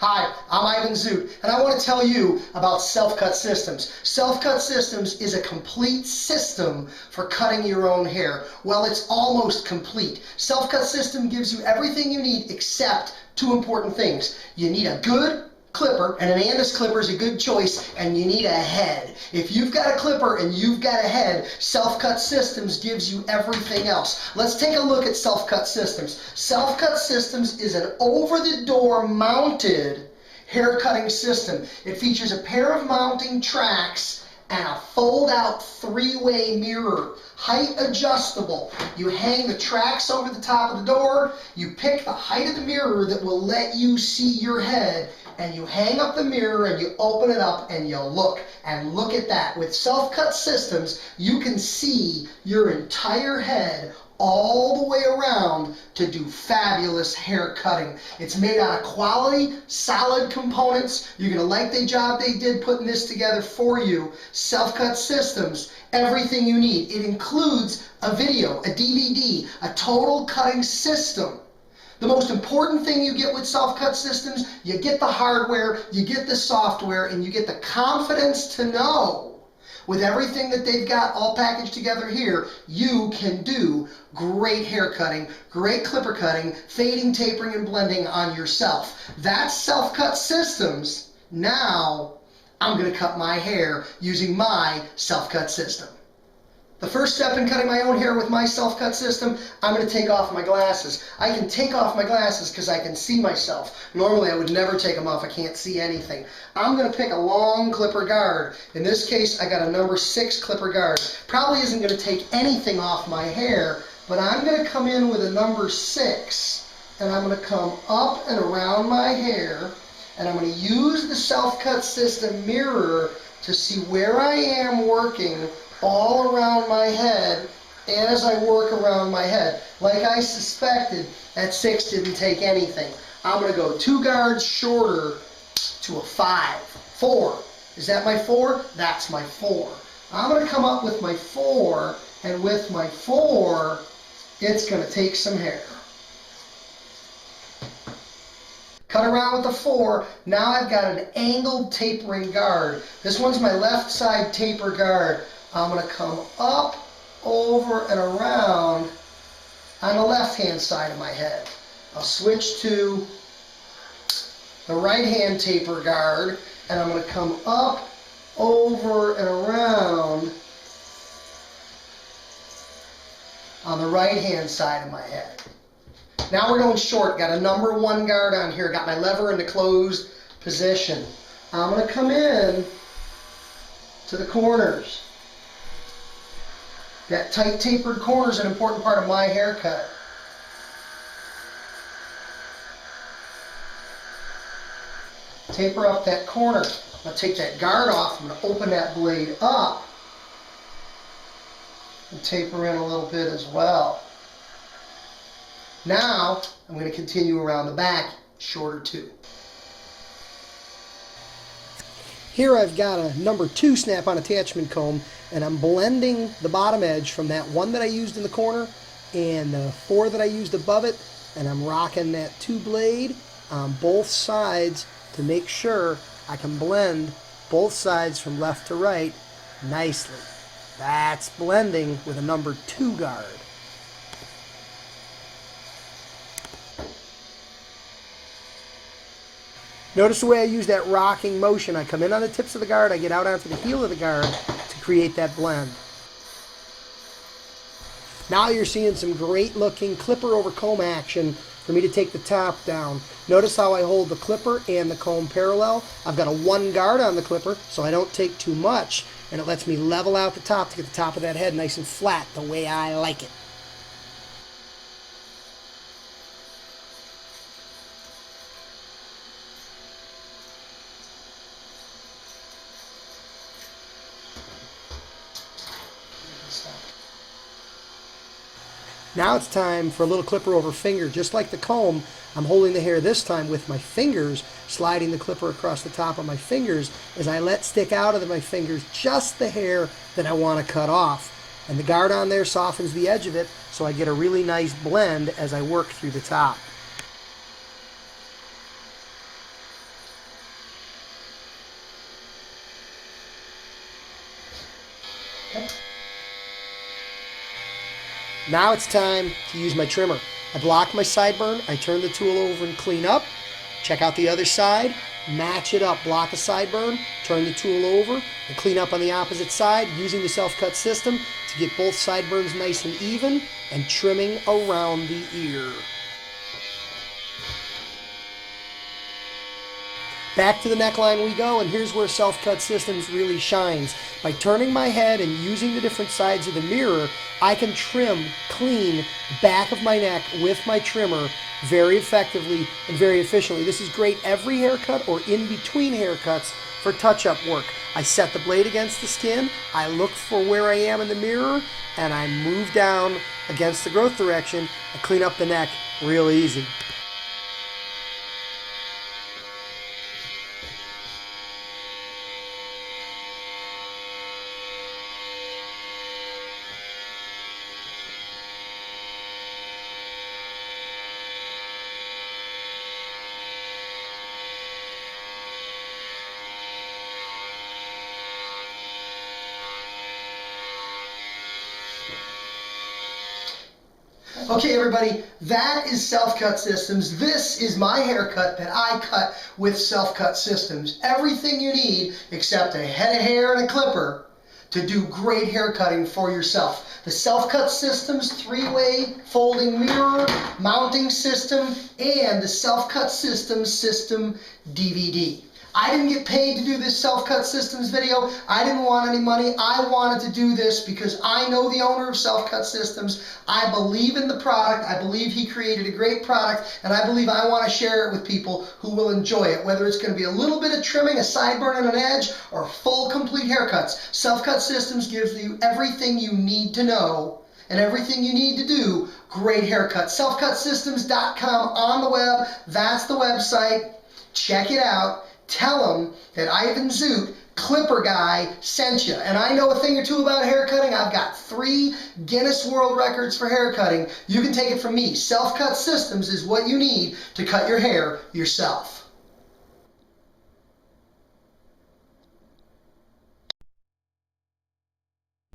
Hi, I'm Ivan Zoot, and I want to tell you about Self-Cut Systems. Self-Cut Systems is a complete system for cutting your own hair. Well, it's almost complete. Self-Cut System gives you everything you need except two important things. You need a good clipper, and an Andis clipper is a good choice, and you need a head. If you've got a clipper and you've got a head, Self-Cut Systems gives you everything else. Let's take a look at Self-Cut Systems. Self-Cut Systems is an over-the-door mounted hair cutting system. It features a pair of mounting tracks and a fold-out three-way mirror, height adjustable. You hang the tracks over the top of the door, you pick the height of the mirror that will let you see your head, and you hang up the mirror and you open it up and you look. And look at that. With Self-Cut Systems, you can see your entire head all the way around to do fabulous hair cutting. It's made out of quality, solid components. You're going to like the job they did putting this together for you. Self-Cut Systems, everything you need. It includes a video, a DVD, a total cutting system. The most important thing you get with Self-Cut Systems, you get the hardware, you get the software, and you get the confidence to know with everything that they've got all packaged together here, you can do great hair cutting, great clipper cutting, fading, tapering, and blending on yourself. That's Self-Cut Systems. Now, I'm going to cut my hair using my Self-Cut system. The first step in cutting my own hair with my Self-Cut system, I'm going to take off my glasses. I can take off my glasses because I can see myself. Normally I would never take them off. I can't see anything. I'm going to pick a long clipper guard. In this case, I got a number 6 clipper guard. Probably isn't going to take anything off my hair, but I'm going to come in with a number 6, and I'm going to come up and around my hair, and I'm going to use the Self-Cut system mirror to see where I am working all around my head as I work around my head. Like I suspected, that 6 didn't take anything. I'm going to go 2 guards shorter to a 5. 4. Is that my 4? That's my 4. I'm going to come up with my 4, and with my 4, it's going to take some hair. Cut around with the 4. Now I've got an angled tapering guard. This one's my left side taper guard. I'm going to come up, over, and around on the left-hand side of my head. I'll switch to the right-hand taper guard, and I'm going to come up, over, and around on the right-hand side of my head. Now we're going short. Got a number 1 guard on here. Got my lever in the closed position. I'm going to come in to the corners. That tight tapered corner is an important part of my haircut. Taper up that corner. I'm going to take that guard off. I'm going to open that blade up and taper in a little bit as well. Now I'm going to continue around the back, shorter too. Here I've got a number 2 snap-on attachment comb, and I'm blending the bottom edge from that 1 that I used in the corner and the 4 that I used above it, and I'm rocking that 2 blade on both sides to make sure I can blend both sides from left to right nicely. That's blending with a number 2 guard. Notice the way I use that rocking motion. I come in on the tips of the guard, I get out onto the heel of the guard to create that blend. Now you're seeing some great looking clipper over comb action for me to take the top down. Notice how I hold the clipper and the comb parallel. I've got a 1 guard on the clipper so I don't take too much, and it lets me level out the top to get the top of that head nice and flat the way I like it. Now it's time for a little clipper over finger. Just like the comb, I'm holding the hair this time with my fingers, sliding the clipper across the top of my fingers as I let stick out of my fingers just the hair that I want to cut off. And the guard on there softens the edge of it, so I get a really nice blend as I work through the top. Now it's time to use my trimmer. I block my sideburn, I turn the tool over and clean up. Check out the other side, match it up, block a sideburn, turn the tool over, and clean up on the opposite side using the self-cut system to get both sideburns nice and even and trimming around the ear. Back to the neckline we go, and here's where Self-Cut Systems really shines. By turning my head and using the different sides of the mirror, I can trim clean the back of my neck with my trimmer very effectively and very efficiently. This is great every haircut or in between haircuts for touch-up work. I set the blade against the skin, I look for where I am in the mirror, and I move down against the growth direction and clean up the neck real easy. Okay, everybody, that is Self-Cut Systems. This is my haircut that I cut with Self-Cut Systems. Everything you need except a head of hair and a clipper to do great hair cutting for yourself. The Self-Cut Systems 3-way folding mirror mounting system and the Self-Cut Systems system DVD. I didn't get paid to do this Self-Cut Systems video. I didn't want any money. I wanted to do this because I know the owner of Self-Cut Systems. I believe in the product. I believe he created a great product, and I believe I want to share it with people who will enjoy it, whether it's going to be a little bit of trimming, a sideburn and an edge, or full complete haircuts. Self-Cut Systems gives you everything you need to know and everything you need to do great haircuts. Selfcutsystems.com on the web. That's the website. Check it out. Tell them that Ivan Zoot, Clipper Guy, sent you. And I know a thing or two about haircutting. I've got 3 Guinness World Records for haircutting. You can take it from me. Self-Cut Systems is what you need to cut your hair yourself.